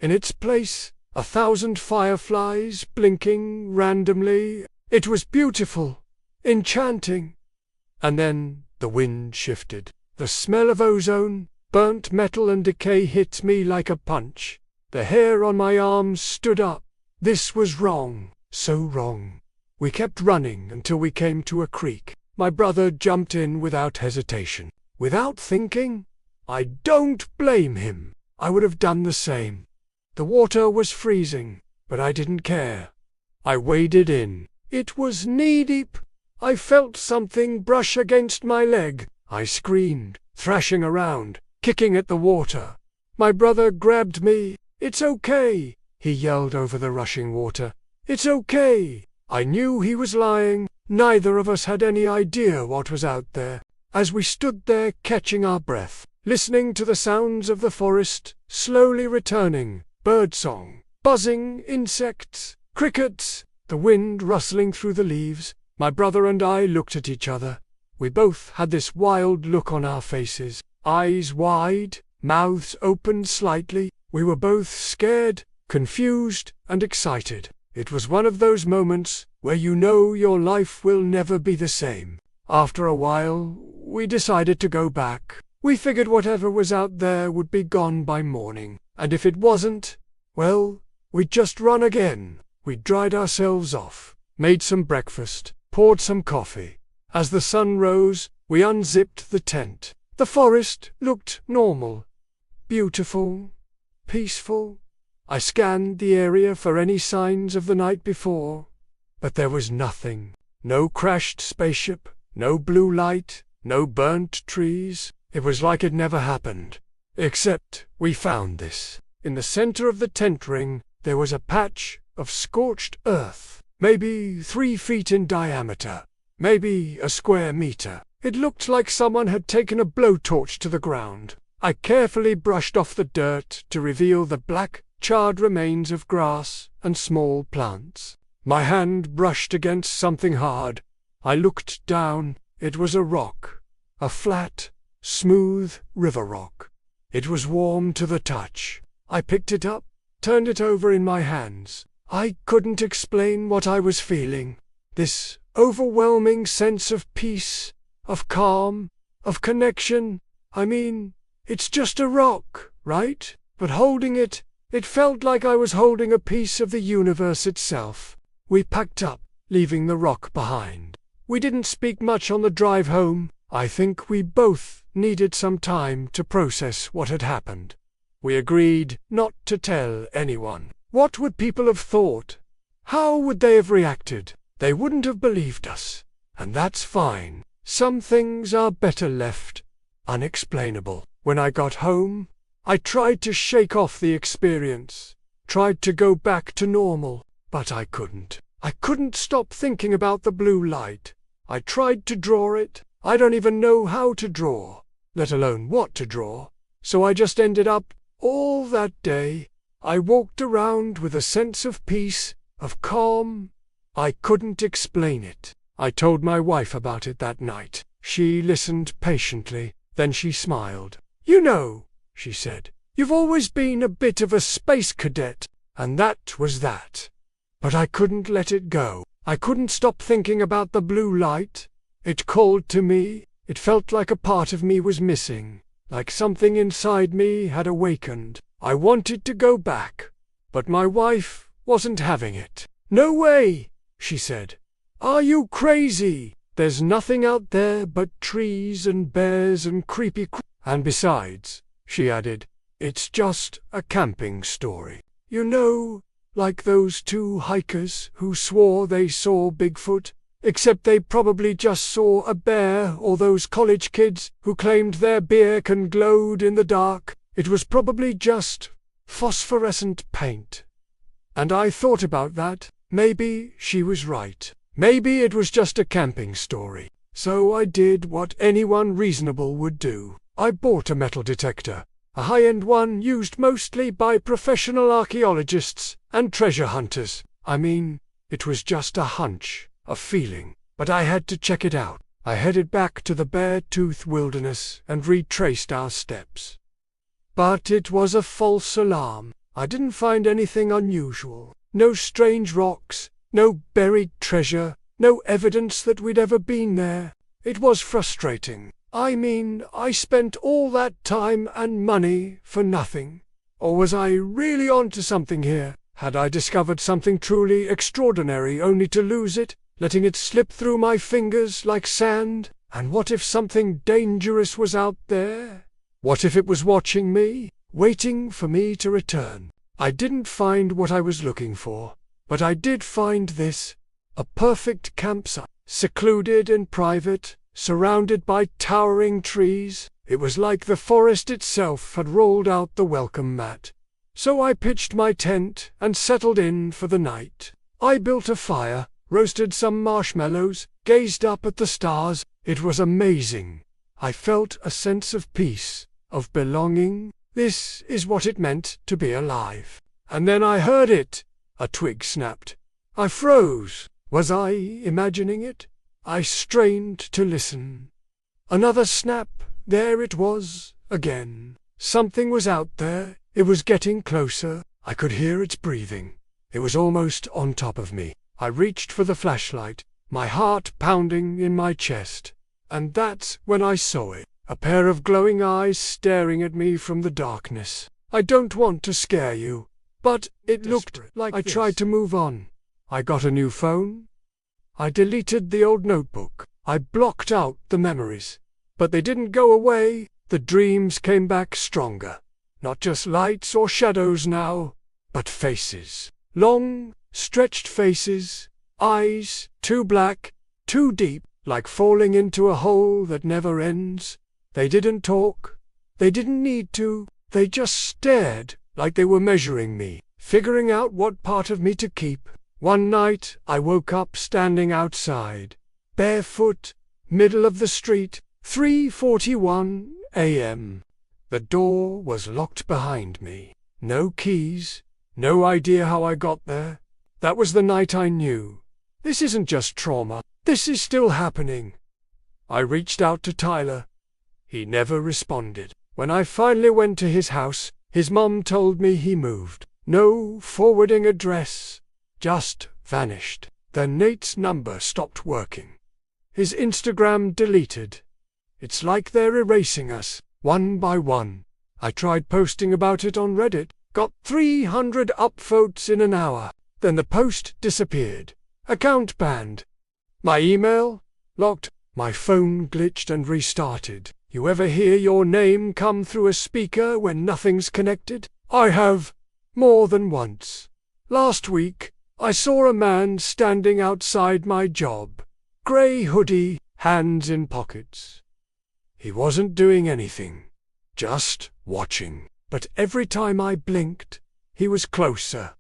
In its place, 1,000 fireflies blinking randomly. It was beautiful, enchanting. And then the wind shifted. The smell of ozone, burnt metal and decay hit me like a punch. The hair on my arms stood up. This was wrong, so wrong. We kept running until we came to a creek. My brother jumped in without hesitation. Without thinking? I don't blame him. I would have done the same. The water was freezing, but I didn't care. I waded in. It was knee-deep. I felt something brush against my leg. I screamed, thrashing around, kicking at the water. My brother grabbed me. "It's okay," he yelled over the rushing water. "It's okay." I knew he was lying. Neither of us had any idea what was out there. As we stood there catching our breath, listening to the sounds of the forest, slowly returning, birdsong, buzzing insects, crickets, the wind rustling through the leaves, my brother and I looked at each other. We both had this wild look on our faces, eyes wide, mouths opened slightly. We were both scared, confused, and excited. It was one of those moments where you know your life will never be the same. After a while, we decided to go back. We figured whatever was out there would be gone by morning, and if it wasn't, well, we'd just run again. We dried ourselves off, made some breakfast, poured some coffee. As the sun rose, we unzipped the tent. The forest looked normal, beautiful, peaceful. I scanned the area for any signs of the night before, but there was nothing. No crashed spaceship, no blue light, no burnt trees. It was like it never happened. Except we found this. In the center of the tent ring, there was a patch of scorched earth, maybe 3 feet in diameter, maybe a square meter. It looked like someone had taken a blowtorch to the ground. I carefully brushed off the dirt to reveal the black, charred remains of grass and small plants. My hand brushed against something hard. I looked down. It was a rock, a flat, smooth river rock. It was warm to the touch. I picked it up, turned it over in my hands. I couldn't explain what I was feeling. This overwhelming sense of peace, of calm, of connection. I mean, it's just a rock, right? But holding it, it felt like I was holding a piece of the universe itself. We packed up, leaving the rock behind. We didn't speak much on the drive home. I think we both needed some time to process what had happened. We agreed not to tell anyone. What would people have thought? How would they have reacted? They wouldn't have believed us. And that's fine. Some things are better left unexplainable. When I got home, I tried to shake off the experience, tried to go back to normal, but I couldn't. I couldn't stop thinking about the blue light. I tried to draw it. I don't even know how to draw, let alone what to draw. So I just ended up, all that day, I walked around with a sense of peace, of calm. I couldn't explain it. I told my wife about it that night. She listened patiently, then she smiled. "You know," she said, "you've always been a bit of a space cadet, and that was that." But I couldn't let it go. I couldn't stop thinking about the blue light. It called to me. It felt like a part of me was missing, like something inside me had awakened. I wanted to go back, but my wife wasn't having it. "No way," she said. "Are you crazy? There's nothing out there but trees and bears and and besides," she added, "it's just a camping story. You know, like those 2 hikers who swore they saw Bigfoot, except they probably just saw a bear, or those college kids who claimed their beer can glowed in the dark. It was probably just phosphorescent paint." And I thought about that. Maybe she was right. Maybe it was just a camping story. So I did what anyone reasonable would do. I bought a metal detector, a high-end one used mostly by professional archaeologists and treasure hunters. I mean, it was just a hunch, a feeling, but I had to check it out. I headed back to the Beartooth Wilderness and retraced our steps. But it was a false alarm. I didn't find anything unusual. No strange rocks, no buried treasure, no evidence that we'd ever been there. It was frustrating. I mean, I spent all that time and money for nothing. Or was I really onto something here? Had I discovered something truly extraordinary only to lose it, letting it slip through my fingers like sand? And what if something dangerous was out there? What if it was watching me, waiting for me to return? I didn't find what I was looking for, but I did find this. A perfect campsite, secluded and private, surrounded by towering trees. It was like the forest itself had rolled out the welcome mat. So I pitched my tent and settled in for the night. I built a fire, roasted some marshmallows, gazed up at the stars. It was amazing. I felt a sense of peace, of belonging. This is what it meant to be alive. And then I heard it. A twig snapped. I froze. Was I imagining it? I strained to listen. Another snap. There it was, again. Something was out there. It was getting closer. I could hear its breathing. It was almost on top of me. I reached for the flashlight, my heart pounding in my chest. And that's when I saw it. A pair of glowing eyes staring at me from the darkness. I don't want to scare you, but it looked like I tried to move on. I got a new phone. I deleted the old notebook. I blocked out the memories. But they didn't go away. The dreams came back stronger. Not just lights or shadows now, but faces. Long, stretched faces. Eyes, too black, too deep, like falling into a hole that never ends. They didn't talk. They didn't need to. They just stared, like they were measuring me, figuring out what part of me to keep. One night, I woke up standing outside, barefoot, middle of the street, 3:41 a.m. The door was locked behind me. No keys, no idea how I got there. That was the night I knew. This isn't just trauma. This is still happening. I reached out to Tyler. He never responded. When I finally went to his house, his mom told me he moved. No forwarding address. Just vanished. Then Nate's number stopped working. His Instagram deleted. It's like they're erasing us, one by one. I tried posting about it on Reddit, got 300 upvotes in an hour. Then the post disappeared. Account banned. My email? Locked. My phone glitched and restarted. You ever hear your name come through a speaker when nothing's connected? I have. More than once. Last week, I saw a man standing outside my job. Grey hoodie, hands in pockets. He wasn't doing anything. Just watching. But every time I blinked, he was closer.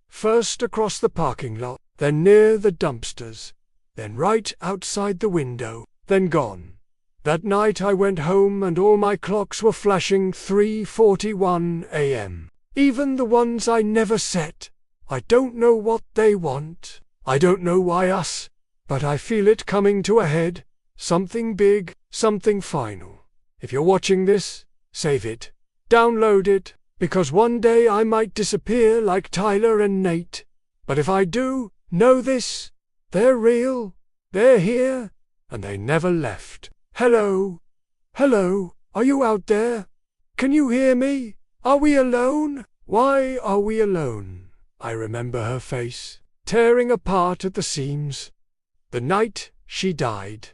First across the parking lot, then near the dumpsters, then right outside the window, then gone. That night I went home and all my clocks were flashing 3:41 a.m. Even the ones I never set. I don't know what they want. I don't know why us. But I feel it coming to a head. Something big, something final. If you're watching this, save it. Download it, because one day I might disappear like Tyler and Nate. But if I do, know this. They're real. They're here. And they never left. Hello? Hello? Are you out there? Can you hear me? Are we alone? Why are we alone? I remember her face, tearing apart at the seams. The night she died.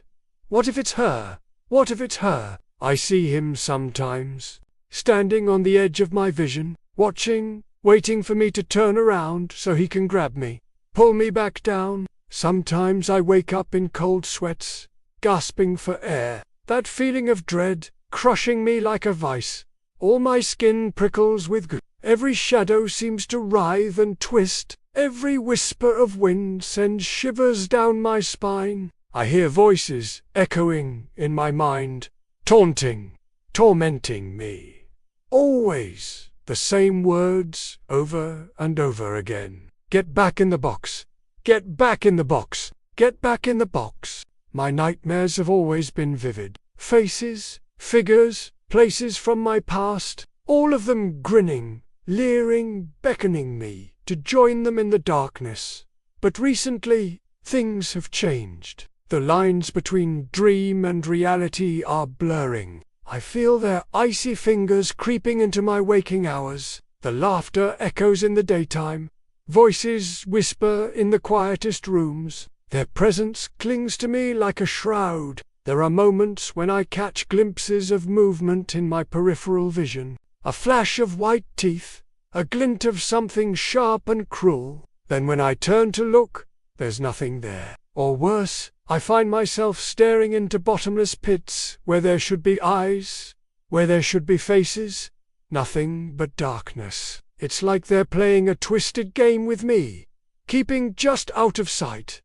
What if it's her? What if it's her? I see him sometimes, standing on the edge of my vision, watching, waiting for me to turn around so he can grab me, pull me back down. Sometimes I wake up in cold sweats, gasping for air, that feeling of dread, crushing me like a vice. All my skin prickles with goo. Every shadow seems to writhe and twist. Every whisper of wind sends shivers down my spine. I hear voices echoing in my mind, taunting, tormenting me. Always the same words over and over again. Get back in the box. Get back in the box. Get back in the box. My nightmares have always been vivid. Faces, figures, places from my past, all of them grinning, leering, beckoning me to join them in the darkness. But recently, things have changed. The lines between dream and reality are blurring. I feel their icy fingers creeping into my waking hours. The laughter echoes in the daytime. Voices whisper in the quietest rooms. Their presence clings to me like a shroud. There are moments when I catch glimpses of movement in my peripheral vision. A flash of white teeth, a glint of something sharp and cruel. Then when I turn to look, there's nothing there. Or worse, I find myself staring into bottomless pits where there should be eyes, where there should be faces. Nothing but darkness. It's like they're playing a twisted game with me, keeping just out of sight.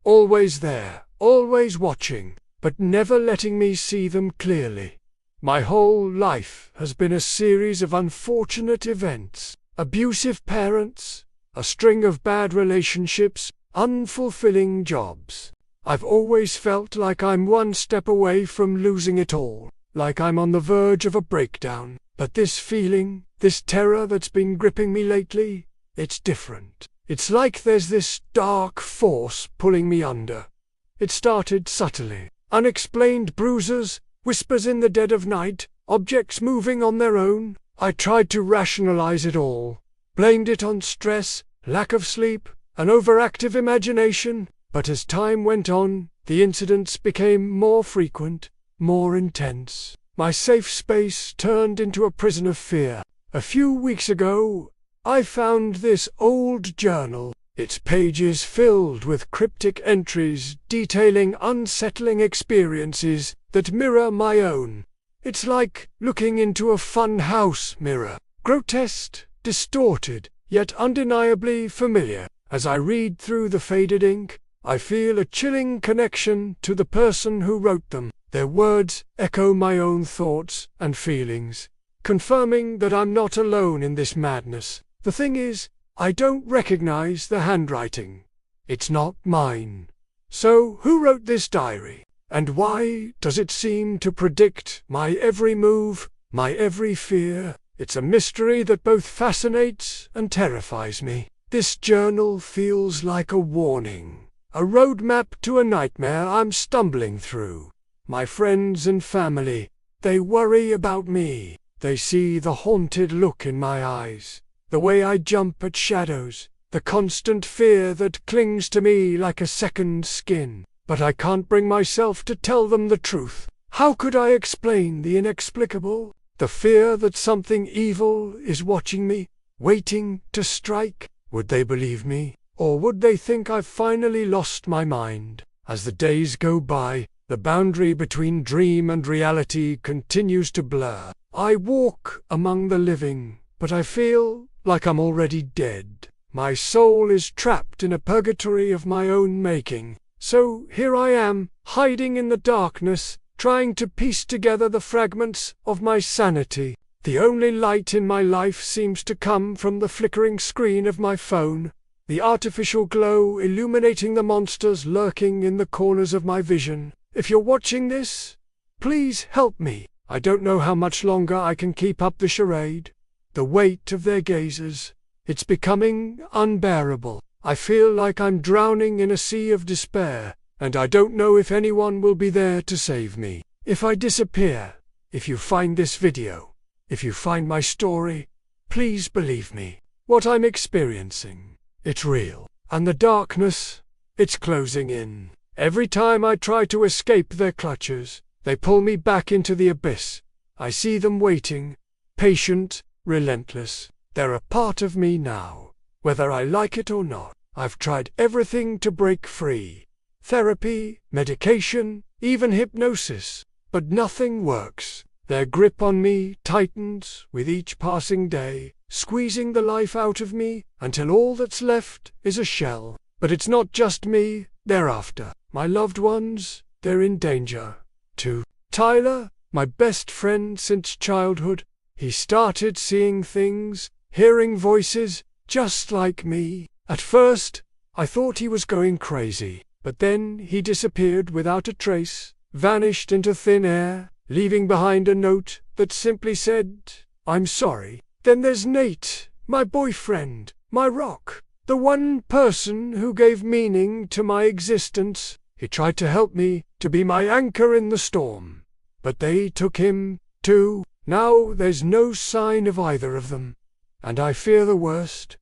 Always there, always watching, but never letting me see them clearly. My whole life has been a series of unfortunate events. Abusive parents, a string of bad relationships, unfulfilling jobs. I've always felt like I'm one step away from losing it all, like I'm on the verge of a breakdown. But this feeling, this terror that's been gripping me lately, it's different. It's like there's this dark force pulling me under. It started subtly. Unexplained bruises, whispers in the dead of night, objects moving on their own. I tried to rationalize it all. Blamed it on stress, lack of sleep, an overactive imagination. But as time went on, the incidents became more frequent, more intense. My safe space turned into a prison of fear. A few weeks ago, I found this old journal, its pages filled with cryptic entries detailing unsettling experiences that mirror my own. It's like looking into a fun house mirror, grotesque, distorted, yet undeniably familiar. As I read through the faded ink, I feel a chilling connection to the person who wrote them. Their words echo my own thoughts and feelings, confirming that I'm not alone in this madness. The thing is, I don't recognize the handwriting. It's not mine. So, who wrote this diary? And why does it seem to predict my every move, my every fear? It's a mystery that both fascinates and terrifies me. This journal feels like a warning, a roadmap to a nightmare I'm stumbling through. My friends and family, they worry about me. They see the haunted look in my eyes, the way I jump at shadows, the constant fear that clings to me like a second skin. But I can't bring myself to tell them the truth. How could I explain the inexplicable? The fear that something evil is watching me, waiting to strike? Would they believe me? Or would they think I've finally lost my mind? As the days go by, the boundary between dream and reality continues to blur. I walk among the living, but I feel like I'm already dead. My soul is trapped in a purgatory of my own making. So here I am, hiding in the darkness, trying to piece together the fragments of my sanity. The only light in my life seems to come from the flickering screen of my phone, the artificial glow illuminating the monsters lurking in the corners of my vision. If you're watching this, please help me. I don't know how much longer I can keep up the charade. The weight of their gazes, it's becoming unbearable. I feel like I'm drowning in a sea of despair, and I don't know if anyone will be there to save me. If I disappear, if you find this video, if you find my story, please believe me. What I'm experiencing, it's real. And the darkness, it's closing in. Every time I try to escape their clutches, they pull me back into the abyss. I see them waiting, patient, relentless. They're a part of me now, whether I like it or not. I've tried everything to break free. Therapy, medication, even hypnosis. But nothing works. Their grip on me tightens with each passing day, squeezing the life out of me until all that's left is a shell. But it's not just me they're after. My loved ones, they're in danger, too. Tyler, my best friend since childhood, he started seeing things, hearing voices, just like me. At first, I thought he was going crazy, but then he disappeared without a trace, vanished into thin air, leaving behind a note that simply said, "I'm sorry." Then there's Nate, my boyfriend, my rock, the one person who gave meaning to my existence. He tried to help me, to be my anchor in the storm. But they took him, too. Now there's no sign of either of them. And I fear the worst.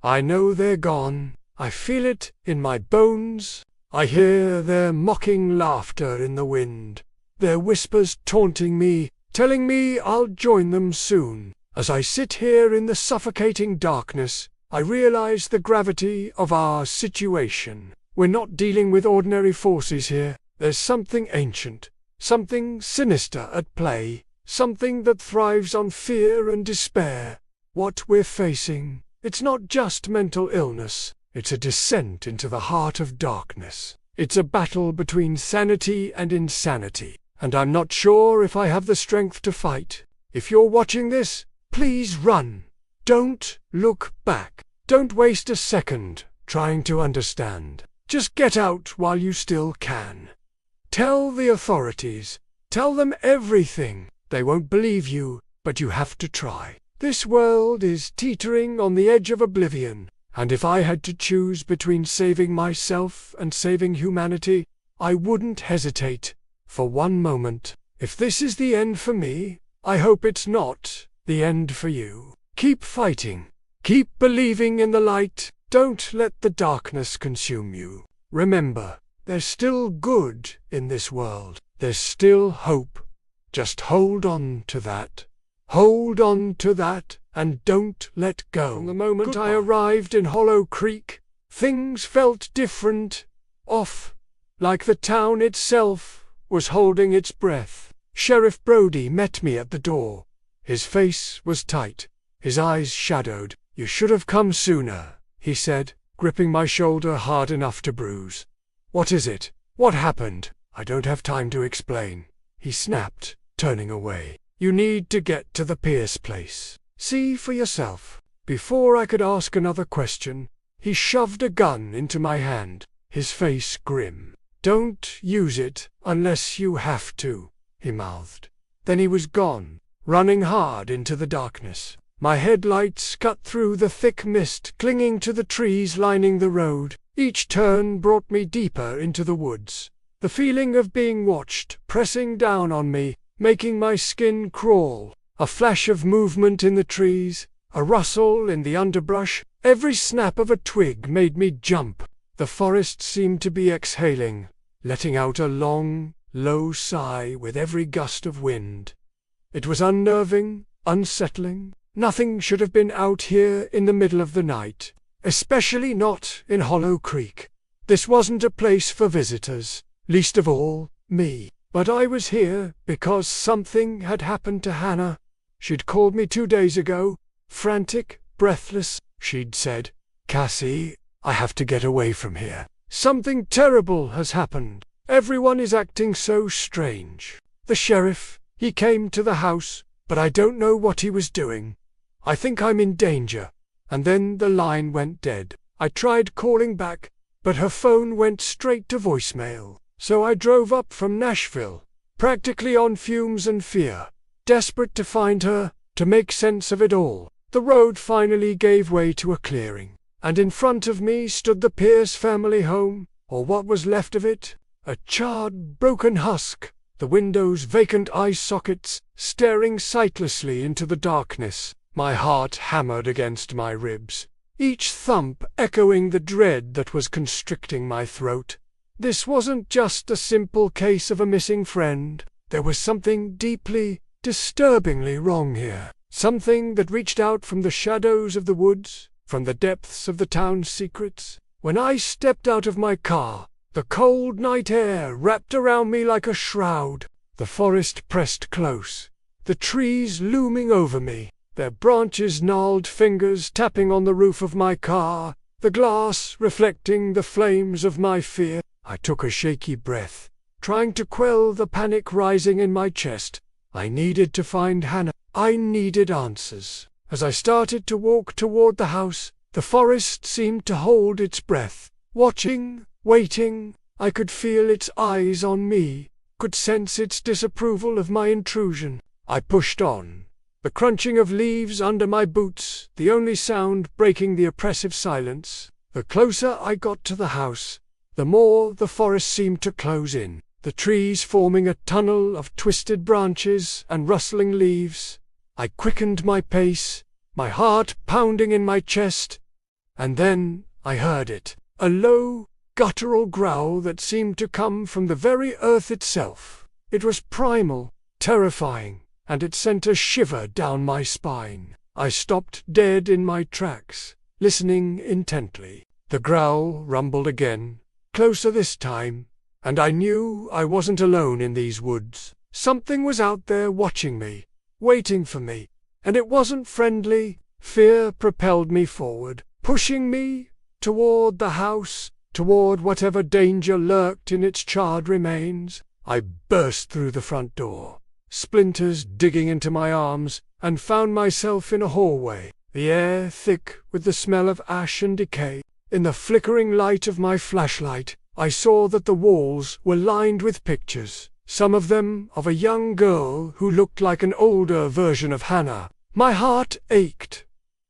I know they're gone. I feel it in my bones. I hear their mocking laughter in the wind. Their whispers taunting me, telling me I'll join them soon. As I sit here in the suffocating darkness, I realize the gravity of our situation. We're not dealing with ordinary forces here. There's something ancient, something sinister at play, something that thrives on fear and despair. What we're facing, it's not just mental illness. It's a descent into the heart of darkness. It's a battle between sanity and insanity, and I'm not sure if I have the strength to fight. If you're watching this, please run. Don't look back. Don't waste a second trying to understand. Just get out while you still can. Tell the authorities. Tell them everything. They won't believe you, but you have to try. This world is teetering on the edge of oblivion. And if I had to choose between saving myself and saving humanity, I wouldn't hesitate for one moment. If this is the end for me, I hope it's not the end for you. Keep fighting. Keep believing in the light. Don't let the darkness consume you. Remember, there's still good in this world. There's still hope. Just hold on to that. Hold on to that, and don't let go. From the moment I arrived in Hollow Creek, things felt different, off, like the town itself was holding its breath. Sheriff Brody met me at the door. His face was tight, his eyes shadowed. "You should have come sooner," he said, gripping my shoulder hard enough to bruise. "What is it? What happened?" "I don't have time to explain," he snapped, turning away. "You need to get to the Pierce place. See for yourself." Before I could ask another question, he shoved a gun into my hand, his face grim. "Don't use it unless you have to," he mouthed. Then he was gone, running hard into the darkness. My headlights cut through the thick mist clinging to the trees lining the road. Each turn brought me deeper into the woods. The feeling of being watched, pressing down on me, making my skin crawl. A flash of movement in the trees, a rustle in the underbrush. Every snap of a twig made me jump. The forest seemed to be exhaling, letting out a long, low sigh with every gust of wind. It was unnerving, unsettling. Nothing should have been out here in the middle of the night, especially not in Hollow Creek. This wasn't a place for visitors, least of all, me. But I was here because something had happened to Hannah. She'd called me 2 days ago, frantic, breathless. She'd said, "Cassie, I have to get away from here. Something terrible has happened. Everyone is acting so strange. The sheriff, he came to the house, but I don't know what he was doing. I think I'm in danger." And then the line went dead. I tried calling back, but her phone went straight to voicemail. So I drove up from Nashville, practically on fumes and fear, desperate to find her, to make sense of it all. The road finally gave way to a clearing, and in front of me stood the Pierce family home, or what was left of it, a charred, broken husk, the windows vacant eye sockets, staring sightlessly into the darkness. My heart hammered against my ribs, each thump echoing the dread that was constricting my throat. This wasn't just a simple case of a missing friend. There was something deeply, disturbingly wrong here. Something that reached out from the shadows of the woods, from the depths of the town's secrets. When I stepped out of my car, the cold night air wrapped around me like a shroud. The forest pressed close, the trees looming over me, their branches gnarled fingers tapping on the roof of my car, the glass reflecting the flames of my fear. I took a shaky breath, trying to quell the panic rising in my chest. I needed to find Hannah. I needed answers. As I started to walk toward the house, the forest seemed to hold its breath, watching, waiting. I could feel its eyes on me, could sense its disapproval of my intrusion. I pushed on, the crunching of leaves under my boots, the only sound breaking the oppressive silence. The closer I got to the house, the more the forest seemed to close in, the trees forming a tunnel of twisted branches and rustling leaves. I quickened my pace, my heart pounding in my chest, and then I heard it, a low, guttural growl that seemed to come from the very earth itself. It was primal, terrifying, and it sent a shiver down my spine. I stopped dead in my tracks, listening intently. The growl rumbled again, closer this time, and I knew I wasn't alone in these woods. Something was out there watching me, waiting for me, and it wasn't friendly. Fear propelled me forward, pushing me toward the house, toward whatever danger lurked in its charred remains. I burst through the front door, splinters digging into my arms, and found myself in a hallway, the air thick with the smell of ash and decay. In the flickering light of my flashlight, I saw that the walls were lined with pictures, some of them of a young girl who looked like an older version of Hannah. My heart ached.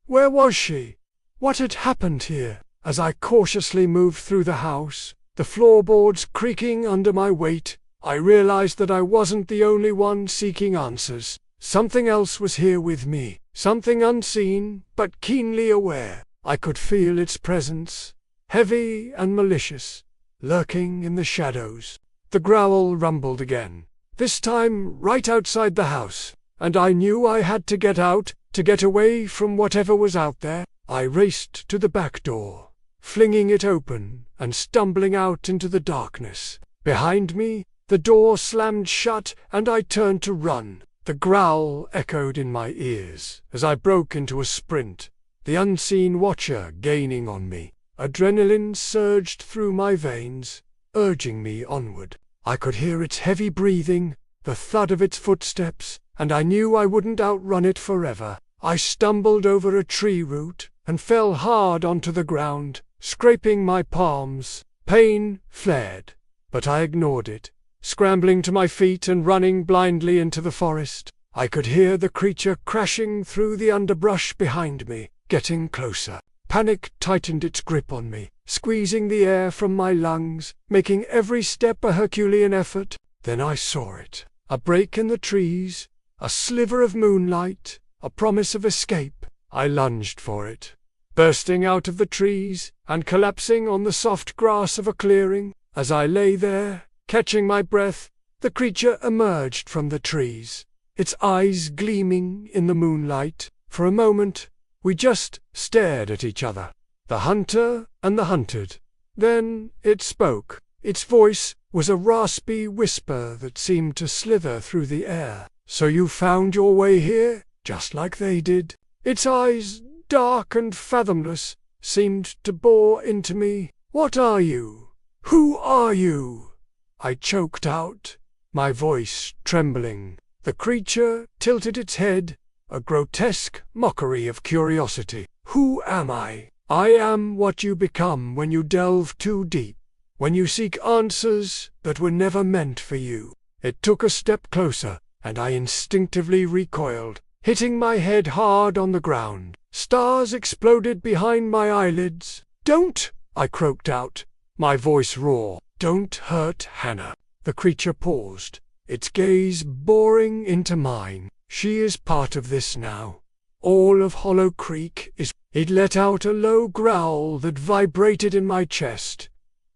Where was she? What had happened here? As I cautiously moved through the house, the floorboards creaking under my weight, I realized that I wasn't the only one seeking answers. Something else was here with me, something unseen but keenly aware. I could feel its presence, heavy and malicious, lurking in the shadows. The growl rumbled again, this time right outside the house, and I knew I had to get out, to get away from whatever was out there. I raced to the back door, flinging it open and stumbling out into the darkness. Behind me, the door slammed shut and I turned to run. The growl echoed in my ears as I broke into a sprint, the unseen watcher gaining on me. Adrenaline surged through my veins, urging me onward. I could hear its heavy breathing, the thud of its footsteps, and I knew I wouldn't outrun it forever. I stumbled over a tree root and fell hard onto the ground, scraping my palms. Pain flared, but I ignored it, scrambling to my feet and running blindly into the forest. I could hear the creature crashing through the underbrush behind me, getting closer. Panic tightened its grip on me, squeezing the air from my lungs, making every step a Herculean effort. Then I saw it. A break in the trees, a sliver of moonlight, a promise of escape. I lunged for it, bursting out of the trees and collapsing on the soft grass of a clearing. As I lay there, catching my breath, the creature emerged from the trees, its eyes gleaming in the moonlight. For a moment, we just stared at each other, the hunter and the hunted. Then it spoke. Its voice was a raspy whisper that seemed to slither through the air. So you found your way here, just like they did. Its eyes, dark and fathomless, seemed to bore into me. What are you? Who are you? I choked out, my voice trembling. The creature tilted its head, a grotesque mockery of curiosity. Who am I? I am what you become when you delve too deep, when you seek answers that were never meant for you. It took a step closer, and I instinctively recoiled, hitting my head hard on the ground. Stars exploded behind my eyelids. Don't! I croaked out, my voice raw. Don't hurt Hannah. The creature paused, its gaze boring into mine. She is part of this now. All of Hollow Creek is. It let out a low growl that vibrated in my chest.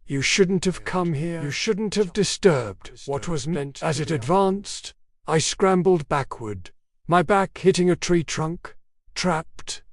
You shouldn't have come here. You shouldn't have disturbed what was meant. As it advanced, I scrambled backward, my back hitting a tree trunk. Trapped.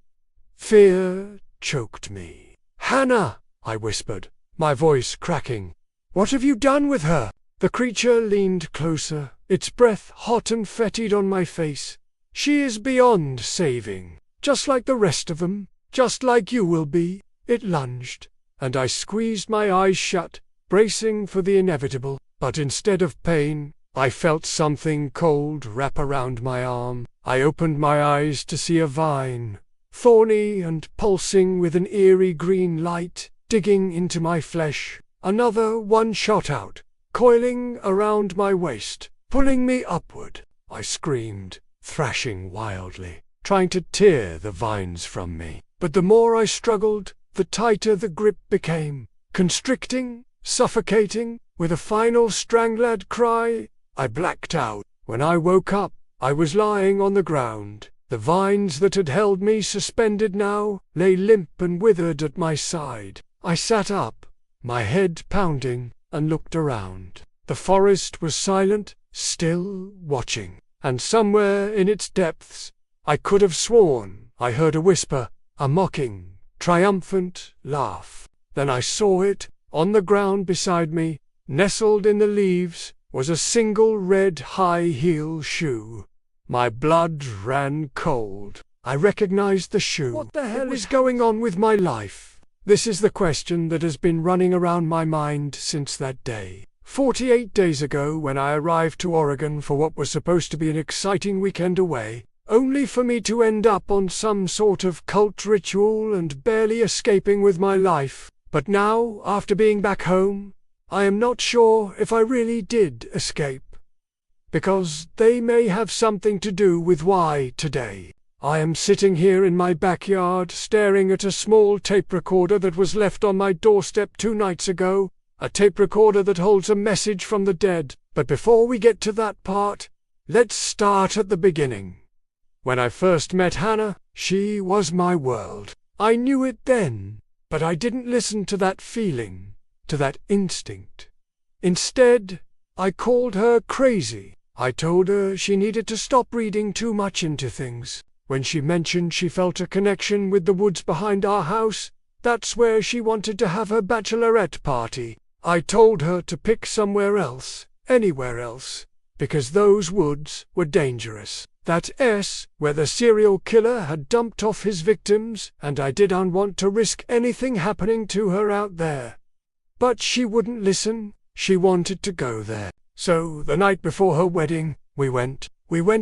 Fear choked me. Hannah, I whispered, my voice cracking. What have you done with her? The creature leaned closer, its breath hot and fetid on my face. She is beyond saving, just like the rest of them, just like you will be. It lunged, and I squeezed my eyes shut, bracing for the inevitable. But instead of pain, I felt something cold wrap around my arm. I opened my eyes to see a vine, thorny and pulsing with an eerie green light, digging into my flesh. Another one shot out, coiling around my waist, pulling me upward. I screamed, thrashing wildly, trying to tear the vines from me. But the more I struggled, the tighter the grip became, constricting, suffocating. With a final strangled cry, I blacked out. When I woke up, I was lying on the ground. The vines that had held me suspended now lay limp and withered at my side. I sat up, my head pounding, and looked around. The forest was silent, still, watching, and somewhere in its depths, I could have sworn I heard a whisper, a mocking, triumphant laugh. Then I saw it, on the ground beside me, nestled in the leaves, was a single red high-heel shoe. My blood ran cold. I recognized the shoe. What the hell is going on with my life? This is the question that has been running around my mind since that day. 48 days ago, when I arrived to Oregon for what was supposed to be an exciting weekend away, only for me to end up on some sort of cult ritual and barely escaping with my life. But now, after being back home, I am not sure if I really did escape. Because they may have something to do with why today I am sitting here in my backyard staring at a small tape recorder that was left on my doorstep 2 nights ago, a tape recorder that holds a message from the dead. But before we get to that part, let's start at the beginning. When I first met Hannah, she was my world. I knew it then, but I didn't listen to that feeling, to that instinct. Instead, I called her crazy. I told her she needed to stop reading too much into things. When she mentioned she felt a connection with the woods behind our house, that's where she wanted to have her bachelorette party. I told her to pick somewhere else, anywhere else, because those woods were dangerous. That where the serial killer had dumped off his victims, and I didn't want to risk anything happening to her out there. But she wouldn't listen. She wanted to go there. So, the night before her wedding, we went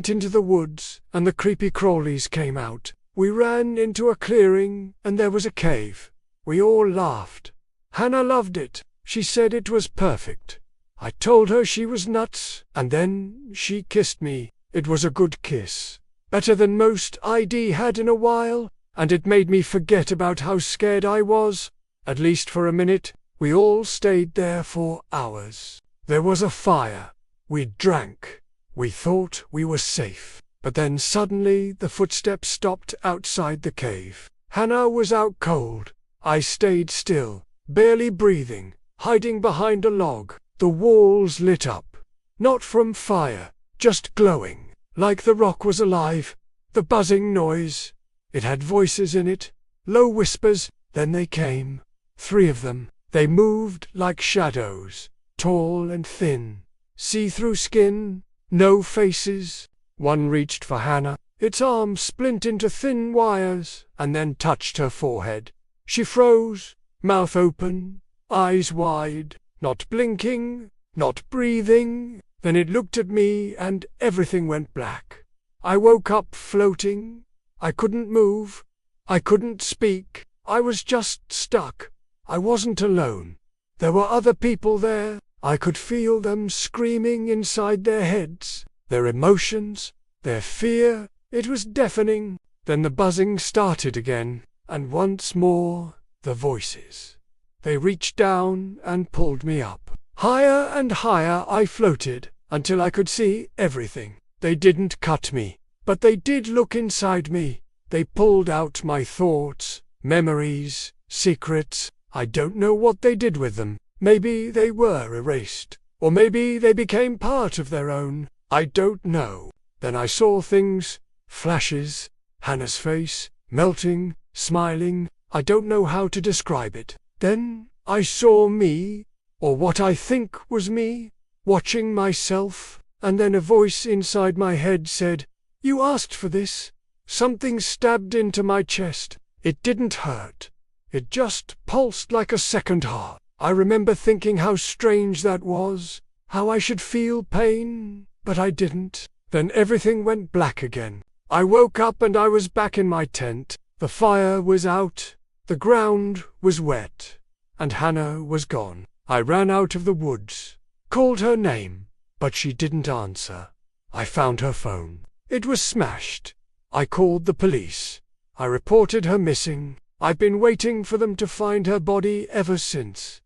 into the woods, and the creepy crawlies came out. We ran into a clearing, and there was a cave. We all laughed. Hannah loved it. She said it was perfect. I told her she was nuts, and then she kissed me. It was a good kiss. Better than most I'd had in a while, and it made me forget about how scared I was. At least for a minute. We all stayed there for hours. There was a fire. We drank. We thought we were safe. But then suddenly the footsteps stopped outside the cave. Hannah was out cold. I stayed still, barely breathing, hiding behind a log. The walls lit up. Not from fire, just glowing. Like the rock was alive. The buzzing noise. It had voices in it. Low whispers. Then they came. 3 of them. They moved like shadows. Tall and thin. See-through skin. No faces. One reached for Hannah. Its arm splint into thin wires, and then touched her forehead. She froze, mouth open, eyes wide, not blinking, not breathing. Then it looked at me, and everything went black. I woke up floating. I couldn't move. I couldn't speak. I was just stuck. I wasn't alone. There were other people there. I could feel them screaming inside their heads, their emotions, their fear. It was deafening. Then the buzzing started again, and once more the voices. They reached down and pulled me up. Higher and higher I floated, until I could see everything. They didn't cut me, but they did look inside me. They pulled out my thoughts, memories, secrets. I don't know what they did with them. Maybe they were erased, or maybe they became part of their own. I don't know. Then I saw things, flashes, Hannah's face, melting, smiling. I don't know how to describe it. Then I saw me, or what I think was me, watching myself, and then a voice inside my head said, "You asked for this." Something stabbed into my chest. It didn't hurt. It just pulsed like a second heart. I remember thinking how strange that was, how I should feel pain, but I didn't. Then everything went black again. I woke up and I was back in my tent. The fire was out, the ground was wet, and Hannah was gone. I ran out of the woods, called her name, but she didn't answer. I found her phone. It was smashed. I called the police. I reported her missing. I've been waiting for them to find her body ever since.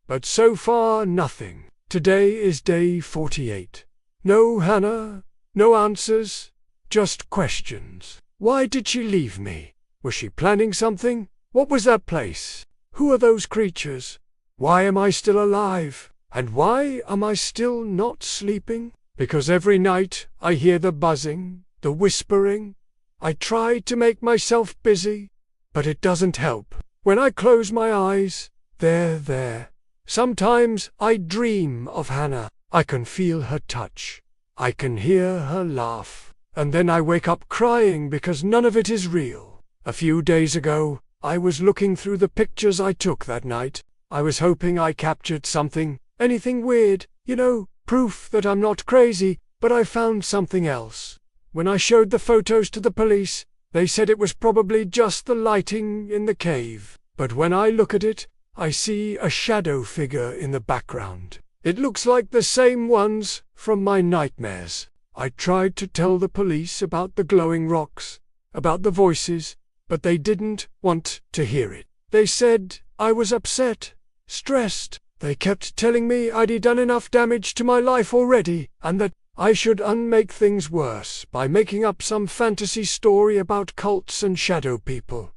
But so far, nothing. Today is day 48. No Hannah, no answers, just questions. Why did she leave me? Was she planning something? What was that place? Who are those creatures? Why am I still alive? And why am I still not sleeping? Because every night I hear the buzzing, the whispering. I try to make myself busy, but it doesn't help. When I close my eyes, they're there. Sometimes I dream of Hannah. I can feel her touch. I can hear her laugh. And then I wake up crying because none of it is real. A few days ago, I was looking through the pictures I took that night. I was hoping I captured something, anything weird, proof that I'm not crazy, but I found something else. When I showed the photos to the police, they said it was probably just the lighting in the cave. But when I look at it, I see a shadow figure in the background. It looks like the same ones from my nightmares. I tried to tell the police about the glowing rocks, about the voices, but they didn't want to hear it. They said I was upset, stressed. They kept telling me I'd done enough damage to my life already, and that I should unmake things worse by making up some fantasy story about cults and shadow people.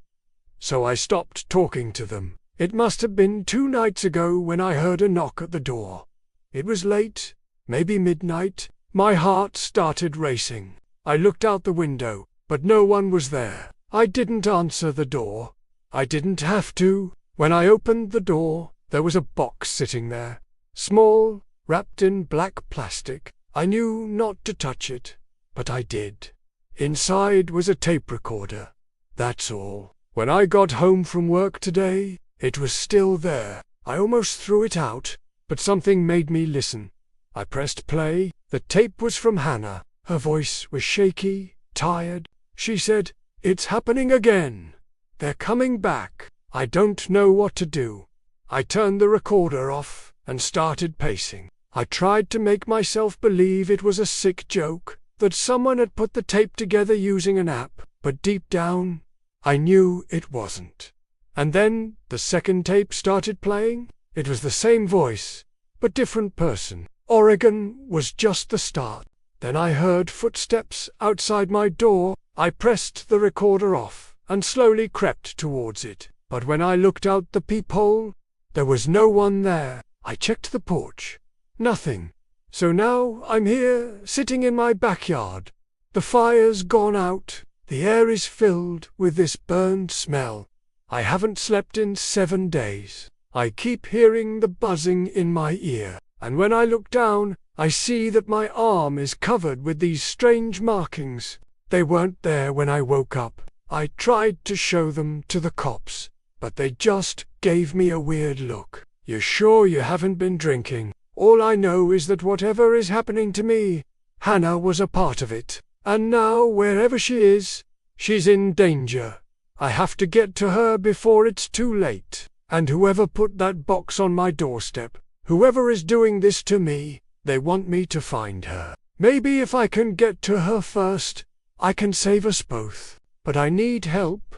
So I stopped talking to them. It must have been 2 nights ago when I heard a knock at the door. It was late, maybe midnight. My heart started racing. I looked out the window, but no one was there. I didn't answer the door. I didn't have to. When I opened the door, there was a box sitting there, small, wrapped in black plastic. I knew not to touch it, but I did. Inside was a tape recorder. That's all. When I got home from work today, it was still there. I almost threw it out, but something made me listen. I pressed play. The tape was from Hannah. Her voice was shaky, tired. She said, "It's happening again. They're coming back." I don't know what to do. I turned the recorder off and started pacing. I tried to make myself believe it was a sick joke, that someone had put the tape together using an app, but deep down, I knew it wasn't. And then the second tape started playing. It was the same voice, but different person. Oregon was just the start. Then I heard footsteps outside my door. I pressed the recorder off and slowly crept towards it. But when I looked out the peephole, there was no one there. I checked the porch. Nothing. So now I'm here, sitting in my backyard. The fire's gone out. The air is filled with this burned smell. I haven't slept in 7 days. I keep hearing the buzzing in my ear. And when I look down, I see that my arm is covered with these strange markings. They weren't there when I woke up. I tried to show them to the cops, but they just gave me a weird look. "You're sure you haven't been drinking?" All I know is that whatever is happening to me, Hannah was a part of it. And now, wherever she is, she's in danger. I have to get to her before it's too late. And whoever put that box on my doorstep, whoever is doing this to me, they want me to find her. Maybe if I can get to her first, I can save us both. But I need help.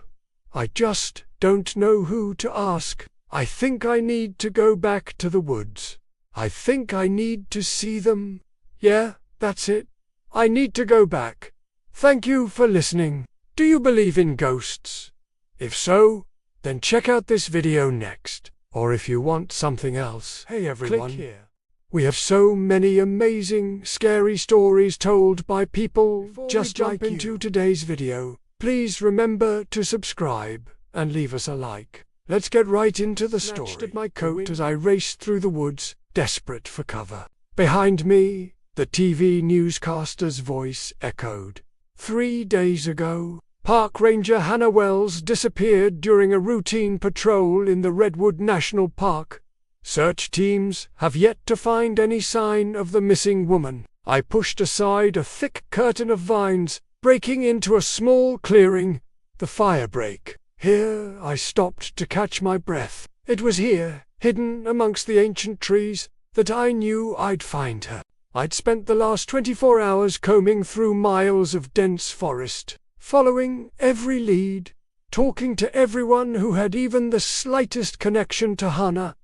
I just don't know who to ask. I think I need to go back to the woods. I think I need to see them. Yeah, that's it. I need to go back. Thank you for listening. Do you believe in ghosts? If so, then check out this video next. Or if you want something else, hey everyone, click here. We have so many amazing, scary stories told by people just like into today's video. Please remember to subscribe and leave us a like. Let's get right into the story. Snatched at my coat as I raced through the woods, desperate for cover. Behind me, the TV newscaster's voice echoed. 3 days ago, Park Ranger Hannah Wells disappeared during a routine patrol in the Redwood National Park. Search teams have yet to find any sign of the missing woman. I pushed aside a thick curtain of vines, breaking into a small clearing, the firebreak. Here I stopped to catch my breath. It was here, hidden amongst the ancient trees, that I knew I'd find her. I'd spent the last 24 hours combing through miles of dense forest, following every lead, talking to everyone who had even the slightest connection to Hannah,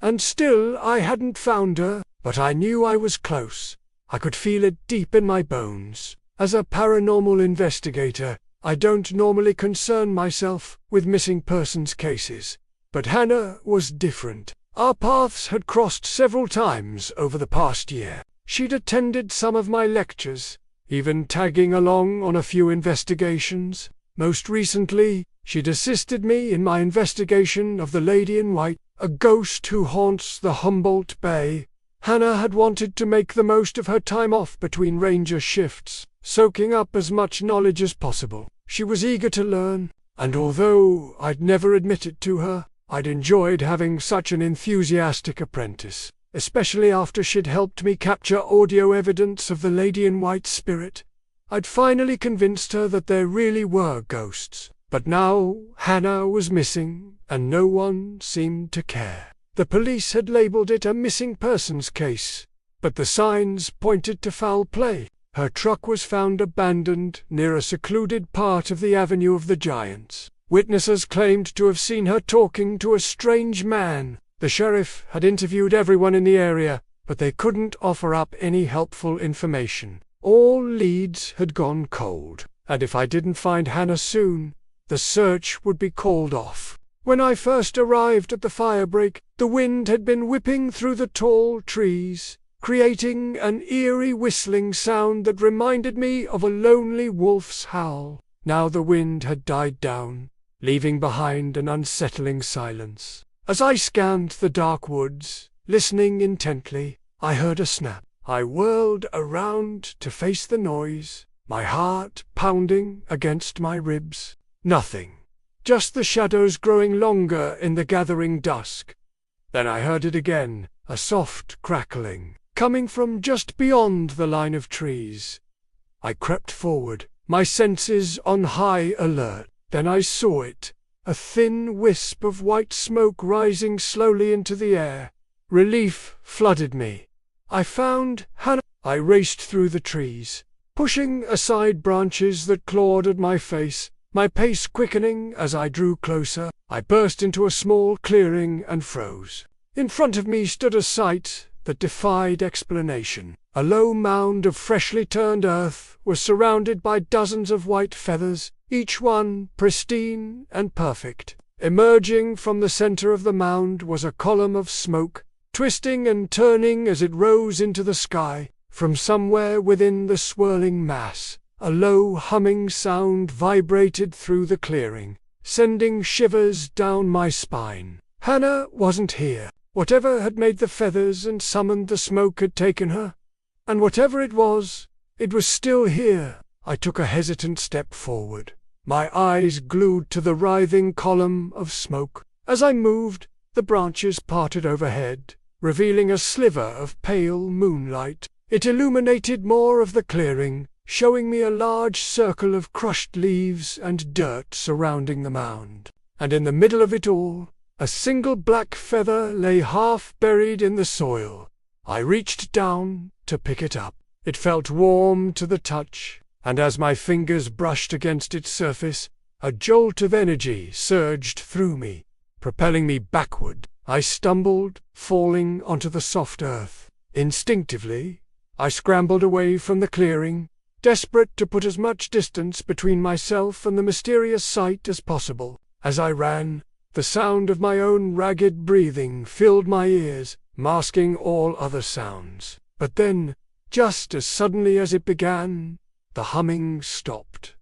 and still I hadn't found her, but I knew I was close. I could feel it deep in my bones. As a paranormal investigator, I don't normally concern myself with missing persons cases, but Hannah was different. Our paths had crossed several times over the past year. She'd attended some of my lectures, even tagging along on a few investigations. Most recently, she'd assisted me in my investigation of the Lady in White, a ghost who haunts the Humboldt Bay. Hannah had wanted to make the most of her time off between ranger shifts, soaking up as much knowledge as possible. She was eager to learn, and although I'd never admit it to her, I'd enjoyed having such an enthusiastic apprentice, especially after she'd helped me capture audio evidence of the Lady in White's spirit. I'd finally convinced her that there really were ghosts, but now Hannah was missing, and no one seemed to care. The police had labeled it a missing persons case, but the signs pointed to foul play. Her truck was found abandoned near a secluded part of the Avenue of the Giants. Witnesses claimed to have seen her talking to a strange man. The sheriff had interviewed everyone in the area, but they couldn't offer up any helpful information. All leads had gone cold, and if I didn't find Hannah soon, the search would be called off. When I first arrived at the firebreak, the wind had been whipping through the tall trees, creating an eerie whistling sound that reminded me of a lonely wolf's howl. Now the wind had died down, leaving behind an unsettling silence. As I scanned the dark woods, listening intently, I heard a snap. I whirled around to face the noise, my heart pounding against my ribs. Nothing. Just the shadows growing longer in the gathering dusk. Then I heard it again, a soft crackling, coming from just beyond the line of trees. I crept forward, my senses on high alert. Then I saw it, a thin wisp of white smoke rising slowly into the air. Relief flooded me. I found Hannah. I raced through the trees, pushing aside branches that clawed at my face, my pace quickening as I drew closer. I burst into a small clearing and froze. In front of me stood a sight that defied explanation. A low mound of freshly turned earth was surrounded by dozens of white feathers, each one pristine and perfect. Emerging from the center of the mound was a column of smoke, twisting and turning as it rose into the sky. From somewhere within the swirling mass, a low humming sound vibrated through the clearing, sending shivers down my spine. Hannah wasn't here. Whatever had made the feathers and summoned the smoke had taken her. And whatever it was still here. I took a hesitant step forward, my eyes glued to the writhing column of smoke. As I moved, the branches parted overhead, revealing a sliver of pale moonlight. It illuminated more of the clearing, showing me a large circle of crushed leaves and dirt surrounding the mound. And in the middle of it all, a single black feather lay half buried in the soil. I reached down to pick it up. It felt warm to the touch, and as my fingers brushed against its surface, a jolt of energy surged through me, propelling me backward. I stumbled, falling onto the soft earth. Instinctively, I scrambled away from the clearing, desperate to put as much distance between myself and the mysterious sight as possible. As I ran, the sound of my own ragged breathing filled my ears, masking all other sounds. But then, just as suddenly as it began, the humming stopped.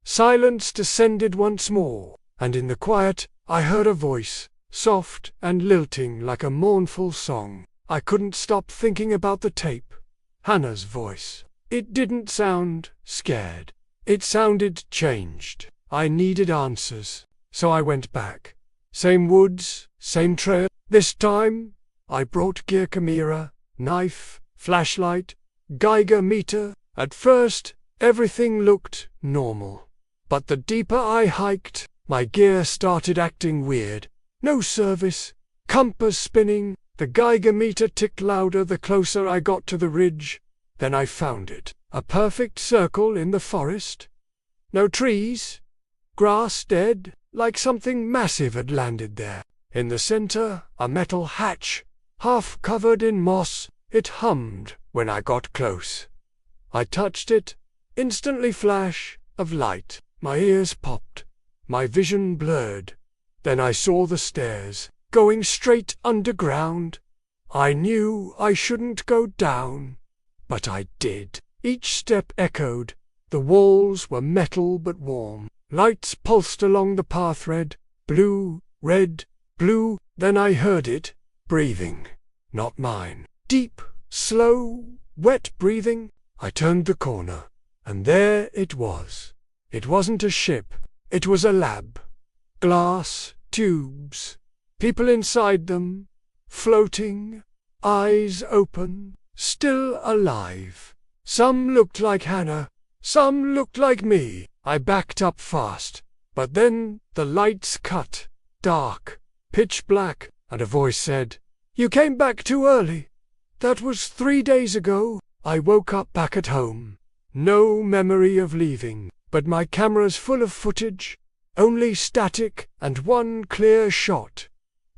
Silence descended once more, and in the quiet, I heard a voice, soft and lilting like a mournful song. I couldn't stop thinking about the tape. Hannah's voice. It didn't sound scared. It sounded changed. I needed answers, so I went back. Same woods, same trail. This time, I brought gear: camera, knife, flashlight, Geiger meter. At first, everything looked normal. But the deeper I hiked, my gear started acting weird. No service, compass spinning. The Geiger meter ticked louder the closer I got to the ridge. Then I found it. A perfect circle in the forest. No trees. Grass dead, like something massive had landed there. In the center, a metal hatch, half covered in moss. It hummed when I got close. I touched it. Instantly flash of light. My ears popped. My vision blurred. Then I saw the stairs, going straight underground. I knew I shouldn't go down, but I did. Each step echoed. The walls were metal but warm. Lights pulsed along the path, red, blue, red, blue. Then I heard it, breathing. Not mine. Deep, slow, wet breathing. I turned the corner, and there it was. It wasn't a ship. It was a lab. Glass tubes. People inside them, floating, eyes open, still alive. Some looked like Hannah. Some looked like me. I backed up fast, but then the lights cut. Dark, pitch black, and a voice said, "You came back too early. That was 3 days ago." I woke up back at home. No memory of leaving, but my camera's full of footage. Only static and one clear shot.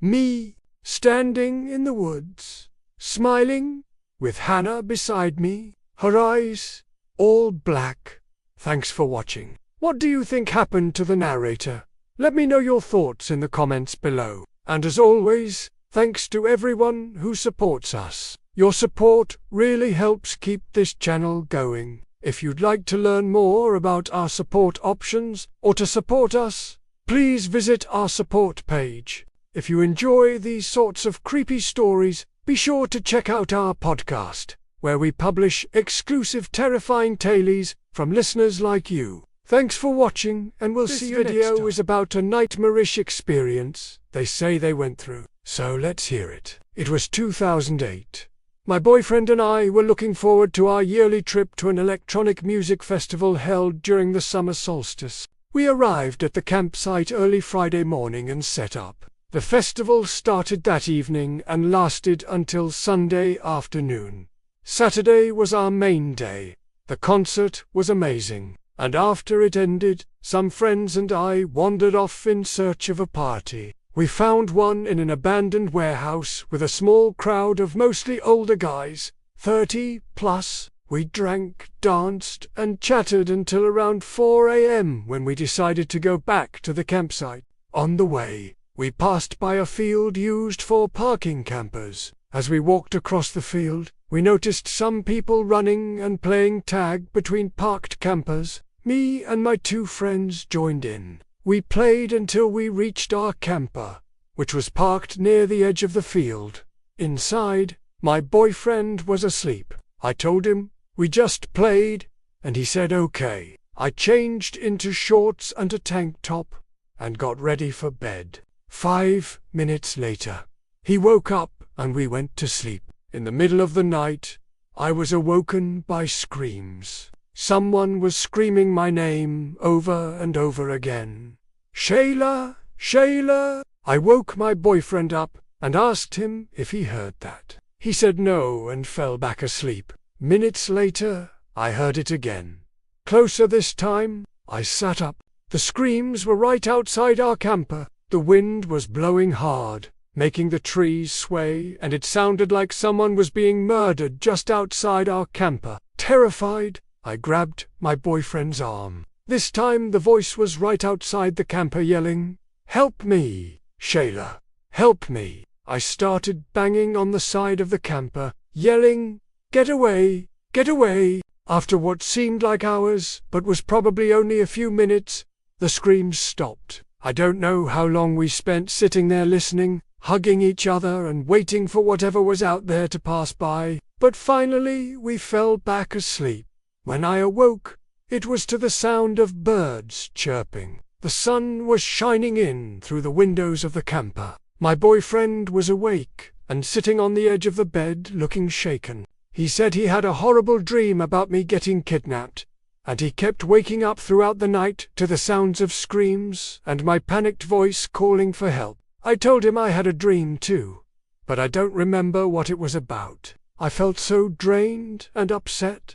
Me, standing in the woods, smiling, with Hannah beside me, her eyes all black. Thanks for watching. What do you think happened to the narrator? Let me know your thoughts in the comments below. And as always, thanks to everyone who supports us. Your support really helps keep this channel going. If you'd like to learn more about our support options or to support us, please visit our support page. If you enjoy these sorts of creepy stories, be sure to check out our podcast, where we publish exclusive terrifying tales from listeners like you. Thanks for watching, and we'll see you next time. This video is about a nightmarish experience they say they went through. So let's hear it. It was 2008. My boyfriend and I were looking forward to our yearly trip to an electronic music festival held during the summer solstice. We arrived at the campsite early Friday morning and set up. The festival started that evening and lasted until Sunday afternoon. Saturday was our main day. The concert was amazing, and after it ended, some friends and I wandered off in search of a party. We found one in an abandoned warehouse with a small crowd of mostly older guys, 30 plus. We drank, danced, and chatted until around 4 a.m. when we decided to go back to the campsite. On the way, we passed by a field used for parking campers. As we walked across the field, we noticed some people running and playing tag between parked campers. Me and my 2 friends joined in. We played until we reached our camper, which was parked near the edge of the field. Inside, my boyfriend was asleep. I told him we just played, and he said okay. I changed into shorts and a tank top and got ready for bed. 5 minutes later, he woke up and we went to sleep. In the middle of the night, I was awoken by screams. Someone was screaming my name over and over again. "Shayla, Shayla!" I woke my boyfriend up and asked him if he heard that. He said no and fell back asleep. Minutes later, I heard it again. Closer this time. I sat up. The screams were right outside our camper. The wind was blowing hard, making the trees sway, and it sounded like someone was being murdered just outside our camper. Terrified, I grabbed my boyfriend's arm. This time the voice was right outside the camper yelling, "Help me, Shayla, help me." I started banging on the side of the camper, yelling, "Get away, get away." After what seemed like hours, but was probably only a few minutes, the screams stopped. I don't know how long we spent sitting there listening, hugging each other and waiting for whatever was out there to pass by, but finally we fell back asleep. When I awoke, it was to the sound of birds chirping. The sun was shining in through the windows of the camper. My boyfriend was awake and sitting on the edge of the bed looking shaken. He said he had a horrible dream about me getting kidnapped, and he kept waking up throughout the night to the sounds of screams and my panicked voice calling for help. I told him I had a dream too, but I don't remember what it was about. I felt so drained and upset.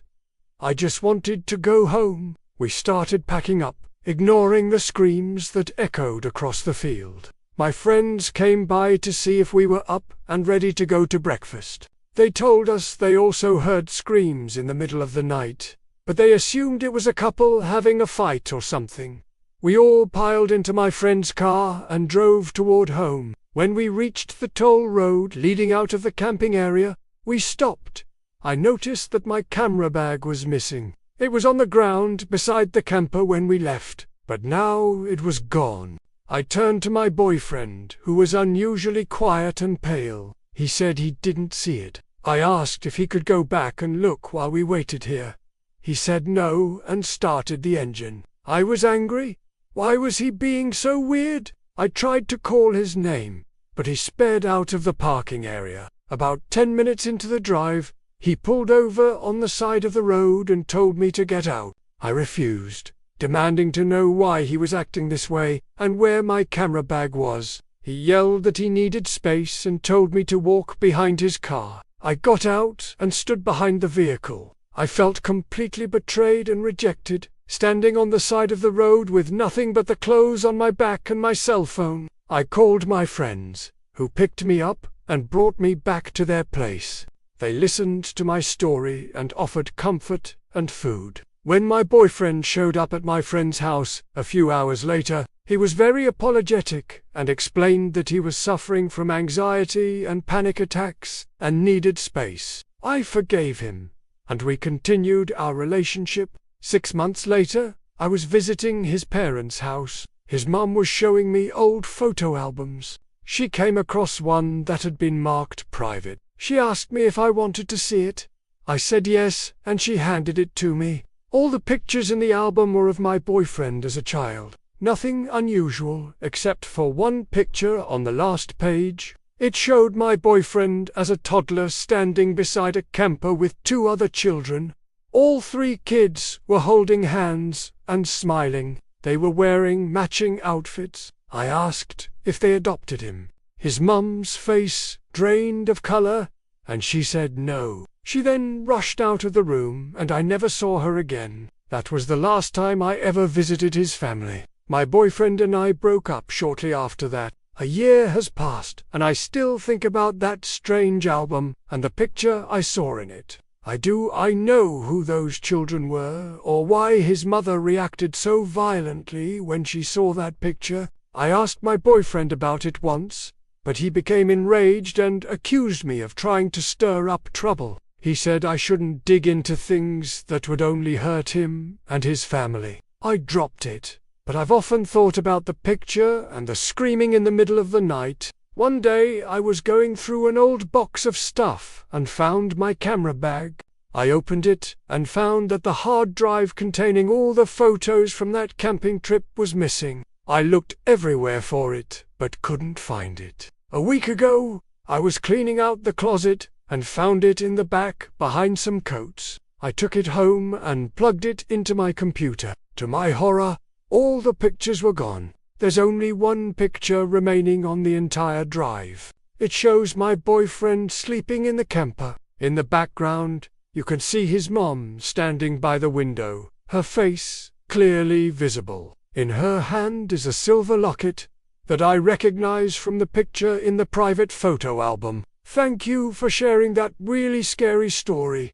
I just wanted to go home. We started packing up, ignoring the screams that echoed across the field. My friends came by to see if we were up and ready to go to breakfast. They told us they also heard screams in the middle of the night, but they assumed it was a couple having a fight or something. We all piled into my friend's car and drove toward home. When we reached the toll road leading out of the camping area, we stopped. I noticed that my camera bag was missing. It was on the ground beside the camper when we left, but now it was gone. I turned to my boyfriend, who was unusually quiet and pale. He said he didn't see it. I asked if he could go back and look while we waited here. He said no and started the engine. I was angry. Why was he being so weird? I tried to call his name, but he sped out of the parking area. About 10 minutes into the drive, he pulled over on the side of the road and told me to get out. I refused, demanding to know why he was acting this way and where my camera bag was. He yelled that he needed space and told me to walk behind his car. I got out and stood behind the vehicle. I felt completely betrayed and rejected, standing on the side of the road with nothing but the clothes on my back and my cell phone. I called my friends, who picked me up and brought me back to their place. They listened to my story and offered comfort and food. When my boyfriend showed up at my friend's house a few hours later, he was very apologetic and explained that he was suffering from anxiety and panic attacks and needed space. I forgave him, and we continued our relationship. 6 months later, I was visiting his parents' house. His mum was showing me old photo albums. She came across one that had been marked private. She asked me if I wanted to see it. I said yes, and she handed it to me. All the pictures in the album were of my boyfriend as a child. Nothing unusual, except for one picture on the last page. It showed my boyfriend as a toddler standing beside a camper with 2 other children. All 3 kids were holding hands and smiling. They were wearing matching outfits. I asked if they adopted him. His mum's face drained of color, and she said no. She then rushed out of the room, and I never saw her again. That was the last time I ever visited his family. My boyfriend and I broke up shortly after that. A year has passed, and I still think about that strange album and the picture I saw in it. I know who those children were, or why his mother reacted so violently when she saw that picture. I asked my boyfriend about it once, but he became enraged and accused me of trying to stir up trouble. He said I shouldn't dig into things that would only hurt him and his family. I dropped it, but I've often thought about the picture and the screaming in the middle of the night. One day I was going through an old box of stuff and found my camera bag. I opened it and found that the hard drive containing all the photos from that camping trip was missing. I looked everywhere for it, but couldn't find it. A week ago, I was cleaning out the closet and found it in the back behind some coats. I took it home and plugged it into my computer. To my horror, all the pictures were gone. There's only one picture remaining on the entire drive. It shows my boyfriend sleeping in the camper. In the background, you can see his mom standing by the window, her face clearly visible. In her hand is a silver locket that I recognize from the picture in the private photo album. Thank you for sharing that really scary story.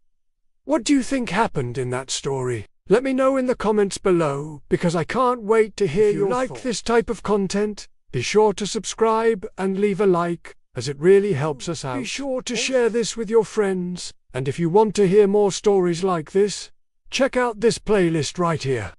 What do you think happened in that story? Let me know in the comments below, because I can't wait to hear your thoughts. If you like this type of content, be sure to subscribe and leave a like, as it really helps us out. Be sure to share this with your friends, and if you want to hear more stories like this, check out this playlist right here.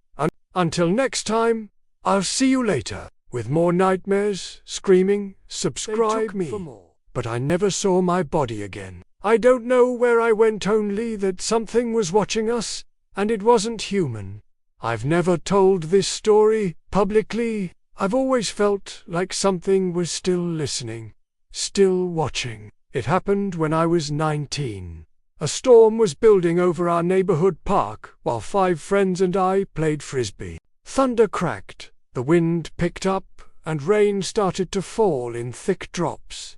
Until next time, I'll see you later, with more nightmares, screaming. Subscribe for more. But I never saw my body again. I don't know where I went, only that something was watching us, and it wasn't human. I've never told this story publicly. I've always felt like something was still listening, still watching. It happened when I was 19. A storm was building over our neighborhood park while 5 friends and I played frisbee. Thunder cracked, the wind picked up, and rain started to fall in thick drops.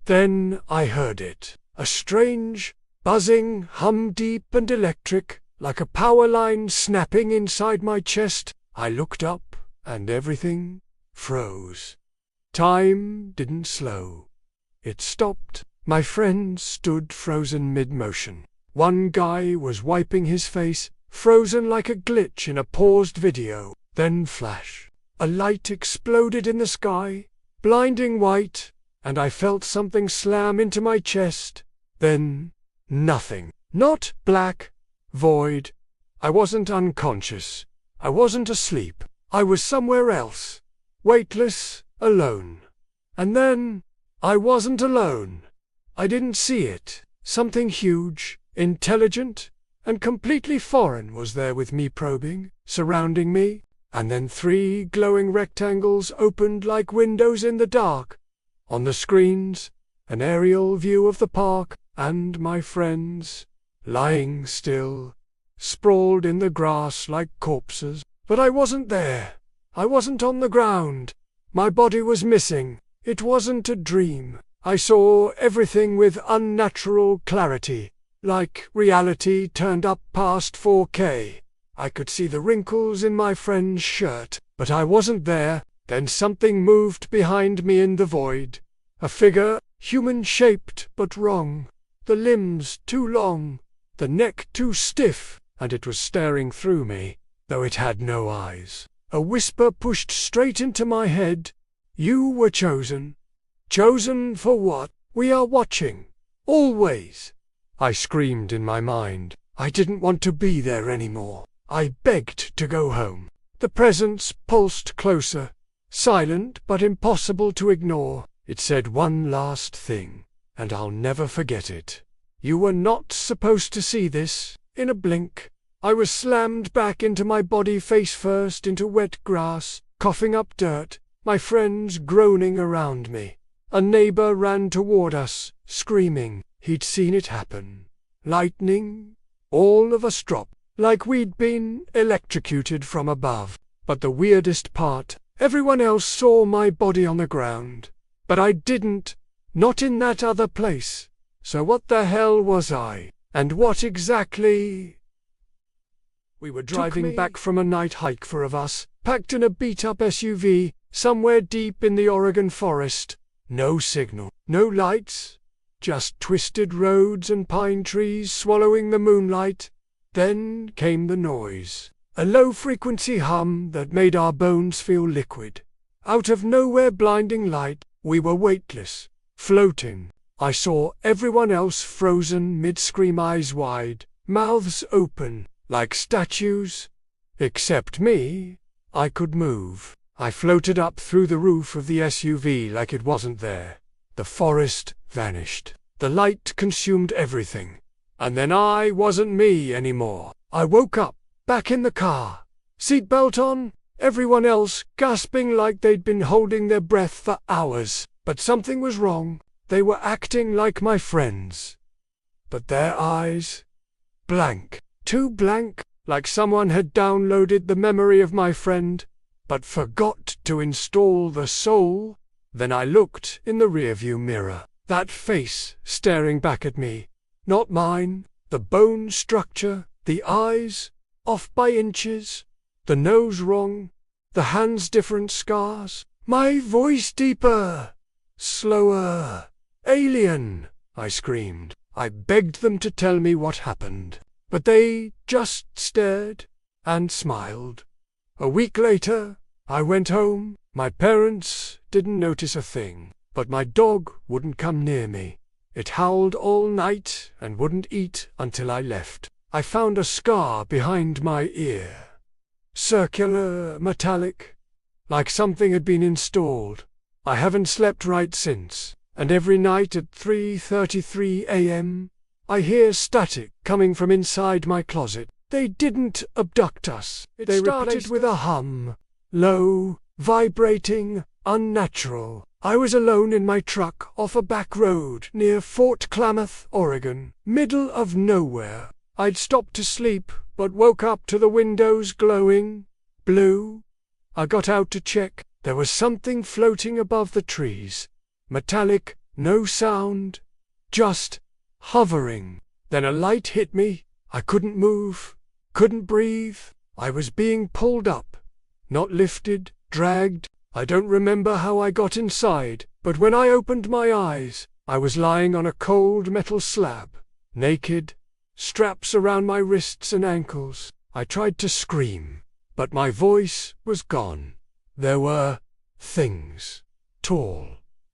Then I heard it. A strange, buzzing hum deep and electric, like a power line snapping inside my chest. I looked up, and everything froze. Time didn't slow. It stopped. My friends stood frozen mid-motion. One guy was wiping his face, frozen like a glitch in a paused video. Then flash. A light exploded in the sky, blinding white, and I felt something slam into my chest. Then nothing. Not black, void. I wasn't unconscious. I wasn't asleep. I was somewhere else. Weightless, alone. And then I wasn't alone. I didn't see it. Something huge, intelligent, and completely foreign was there with me probing, surrounding me. And then 3 glowing rectangles opened like windows in the dark. On the screens, an aerial view of the park, and my friends, lying still, sprawled in the grass like corpses. But I wasn't there. I wasn't on the ground. My body was missing. It wasn't a dream. I saw everything with unnatural clarity, like reality turned up past 4K. I could see the wrinkles in my friend's shirt, but I wasn't there. Then something moved behind me in the void. A figure, human-shaped but wrong. The limbs too long, the neck too stiff, and it was staring through me, though it had no eyes. A whisper pushed straight into my head. You were chosen. Chosen for what? We are watching. Always. I screamed in my mind. I didn't want to be there anymore. I begged to go home. The presence pulsed closer, silent but impossible to ignore. It said one last thing, and I'll never forget it. You were not supposed to see this. In a blink, I was slammed back into my body face first into wet grass, coughing up dirt, my friends groaning around me. A neighbor ran toward us, screaming. He'd seen it happen. Lightning. All of us dropped, like we'd been electrocuted from above. But the weirdest part, everyone else saw my body on the ground. But I didn't. Not in that other place. So what the hell was I? And what exactly? We were driving back from a night hike, 4 of us, packed in a beat-up SUV, somewhere deep in the Oregon forest. No signal, no lights, just twisted roads and pine trees swallowing the moonlight. Then came the noise, a low-frequency hum that made our bones feel liquid. Out of nowhere, blinding light. We were weightless, floating. I saw everyone else frozen mid-scream, eyes wide, mouths open, like statues. Except me. I could move. I floated up through the roof of the SUV like it wasn't there. The forest vanished. The light consumed everything. And then I wasn't me anymore. I woke up, back in the car. Seatbelt on, everyone else gasping like they'd been holding their breath for hours. But something was wrong. They were acting like my friends. But their eyes, blank. Too blank, like someone had downloaded the memory of my friend, but forgot to install the soul. Then I looked in the rearview mirror. That face staring back at me. Not mine. The bone structure, the eyes, off by inches. The nose wrong. The hands different scars. My voice deeper. Slower. Alien, I screamed. I begged them to tell me what happened. But they just stared and smiled. A week later, I went home. My parents didn't notice a thing, but my dog wouldn't come near me. It howled all night and wouldn't eat until I left. I found a scar behind my ear. Circular, metallic, like something had been installed. I haven't slept right since, and every night at 3:33 a.m., I hear static coming from inside my closet. They didn't abduct us. They started with a hum. Low, vibrating, unnatural. I was alone in my truck off a back road near Fort Klamath, Oregon. Middle of nowhere. I'd stopped to sleep, but woke up to the windows glowing blue. I got out to check. There was something floating above the trees. Metallic, no sound. Just hovering. Then a light hit me. I couldn't move, couldn't breathe. I was being pulled up, not lifted, dragged. I don't remember how I got inside, but when I opened my eyes, I was lying on a cold metal slab, naked, straps around my wrists and ankles. I tried to scream, but my voice was gone. There were things, tall,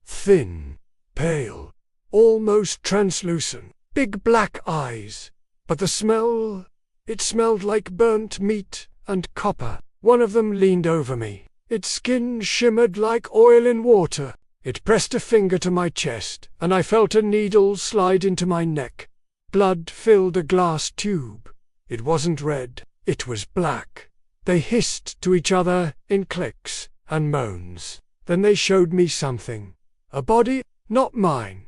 thin, pale, almost translucent, big black eyes. But the smell, it smelled like burnt meat and copper. One of them leaned over me. Its skin shimmered like oil in water. It pressed a finger to my chest, and I felt a needle slide into my neck. Blood filled a glass tube. It wasn't red, it was black. They hissed to each other in clicks and moans. Then they showed me something. A body, not mine.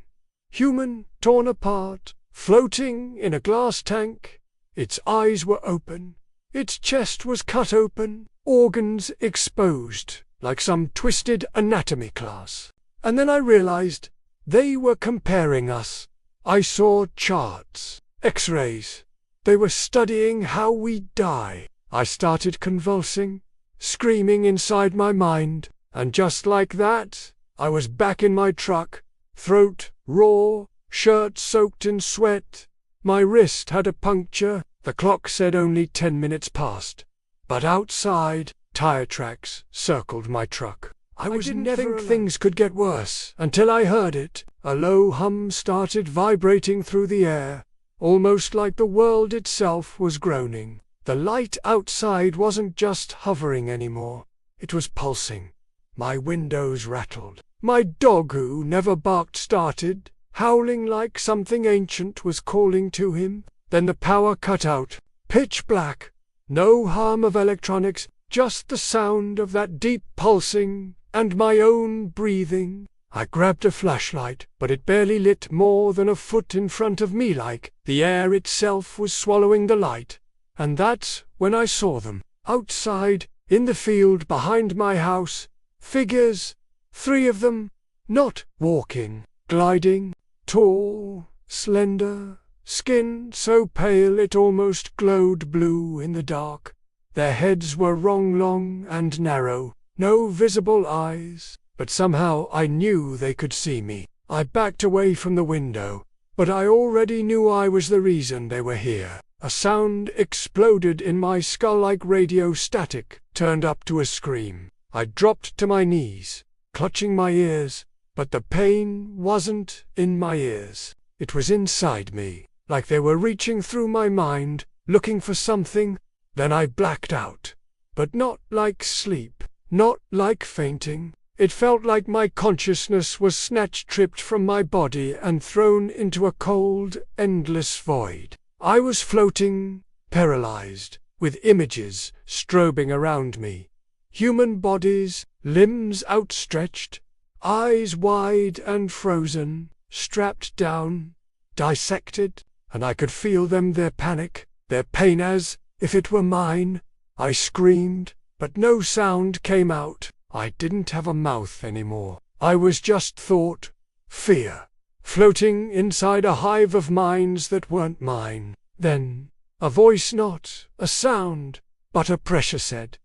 Human, torn apart, floating in a glass tank. Its eyes were open. Its chest was cut open, organs exposed, like some twisted anatomy class. And then I realized they were comparing us. I saw charts, X-rays. They were studying how we die. I started convulsing, screaming inside my mind, and just like that, I was back in my truck, throat raw, shirt soaked in sweat. My wrist had a puncture. The clock said only 10 minutes past. But outside, tire tracks circled my truck. I didn't think things could get worse until I heard it. A low hum started vibrating through the air, almost like the world itself was groaning. The light outside wasn't just hovering anymore. It was pulsing. My windows rattled. My dog, who never barked, started howling like something ancient was calling to him. Then the power cut out. Pitch black. No hum of electronics, just the sound of that deep pulsing and my own breathing. I grabbed a flashlight, but it barely lit more than a foot in front of me, like the air itself was swallowing the light. And that's when I saw them. Outside, in the field behind my house, figures, 3 of them, not walking, gliding, tall, slender, skin so pale it almost glowed blue in the dark. Their heads were long and narrow, no visible eyes, but somehow I knew they could see me. I backed away from the window, but I already knew I was the reason they were here. A sound exploded in my skull like radio static, turned up to a scream. I dropped to my knees, clutching my ears, but the pain wasn't in my ears. It was inside me, like they were reaching through my mind, looking for something. Then I blacked out. But not like sleep, not like fainting. It felt like my consciousness was snatch-tripped from my body and thrown into a cold, endless void. I was floating, paralyzed, with images strobing around me. Human bodies, limbs outstretched, eyes wide and frozen, strapped down, dissected, and I could feel them, their panic, their pain as if it were mine. I screamed, but no sound came out. I didn't have a mouth anymore. I was just thought, fear, floating inside a hive of minds that weren't mine. Then, a voice, not a sound, but a pressure said,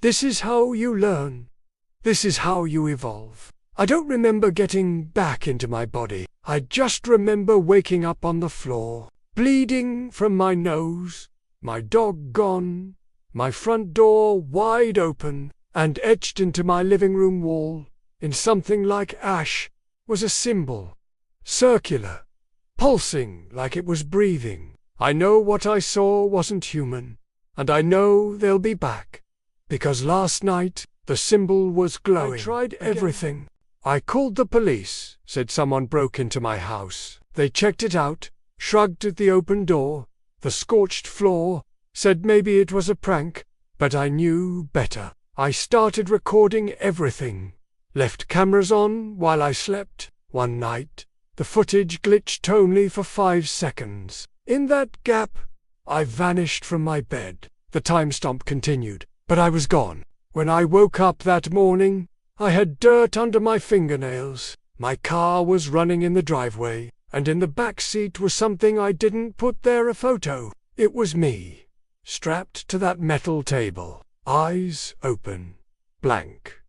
"This is how you learn. This is how you evolve." I don't remember getting back into my body. I just remember waking up on the floor, bleeding from my nose, my dog gone, my front door wide open, and etched into my living room wall, in something like ash, was a symbol. Circular, pulsing like it was breathing. I know what I saw wasn't human, and I know they'll be back, because last night the symbol was glowing. I tried everything. I called the police, said someone broke into my house. They checked it out, shrugged at the open door, the scorched floor, said maybe it was a prank, but I knew better. I started recording everything, left cameras on while I slept. One night, the footage glitched only for 5 seconds. In that gap, I vanished from my bed. The timestamp continued, but I was gone. When I woke up that morning, I had dirt under my fingernails. My car was running in the driveway. and in the back seat was something I didn't put there, a photo. It was me, strapped to that metal table, eyes open, blank.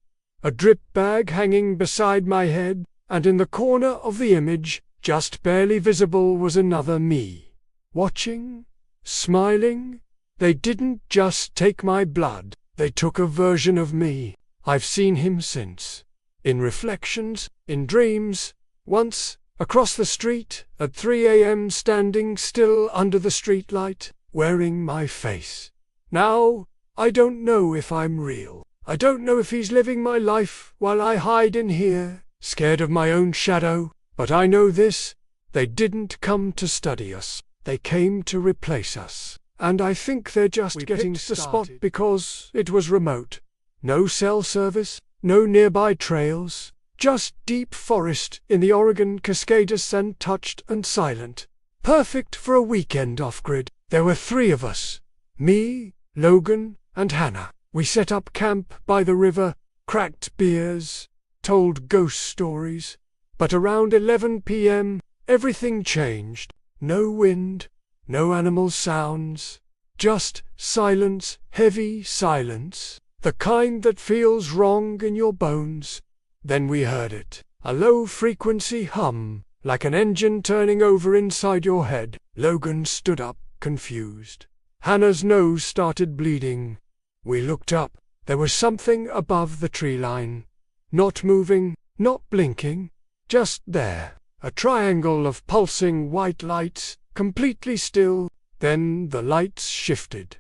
A drip bag hanging beside my head, and in the corner of the image, just barely visible, was another me. Watching, smiling. They didn't just take my blood, they took a version of me. I've seen him since. In reflections, in dreams. Once, across the street, at 3 a.m. standing still under the streetlight, wearing my face. Now, I don't know if I'm real. I don't know if he's living my life while I hide in here, scared of my own shadow. But I know this, they didn't come to study us. They came to replace us. And I think they're just getting to the spot because it was remote. No cell service, no nearby trails, just deep forest in the Oregon Cascades, untouched and silent. Perfect for a weekend off-grid. There were 3 of us. Me, Logan, and Hannah. We set up camp by the river, cracked beers, told ghost stories. But around 11 p.m., everything changed. No wind, no animal sounds, just silence, heavy silence, the kind that feels wrong in your bones. Then we heard it, a low-frequency hum, like an engine turning over inside your head. Logan stood up, confused. Hannah's nose started bleeding. We looked up. There was something above the tree line. Not moving, not blinking, just there. A triangle of pulsing white lights, completely still. Then the lights shifted.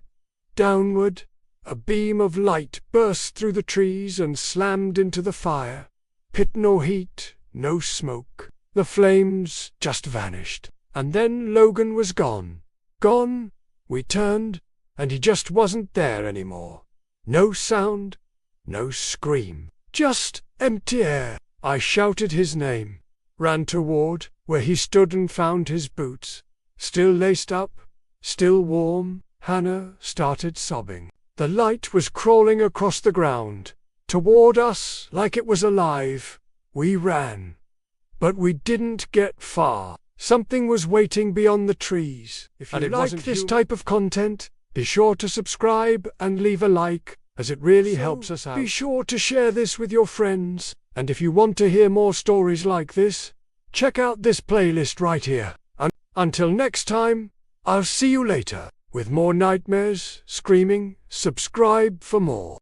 Downward, a beam of light burst through the trees and slammed into the fire. Pit no heat, no smoke. The flames just vanished. And then Logan was gone. Gone. We turned, and he just wasn't there anymore. No sound, no scream. Just empty air. I shouted his name, ran toward where he stood and found his boots. Still laced up, still warm. Hannah started sobbing. The light was crawling across the ground, toward us like it was alive. We ran. But we didn't get far. Something was waiting beyond the trees. If you like this type of content, be sure to subscribe and leave a like, as it really helps us out. Be sure to share this with your friends, and if you want to hear more stories like this, check out this playlist right here. Until next time, I'll see you later, with more nightmares, screaming. Subscribe for more.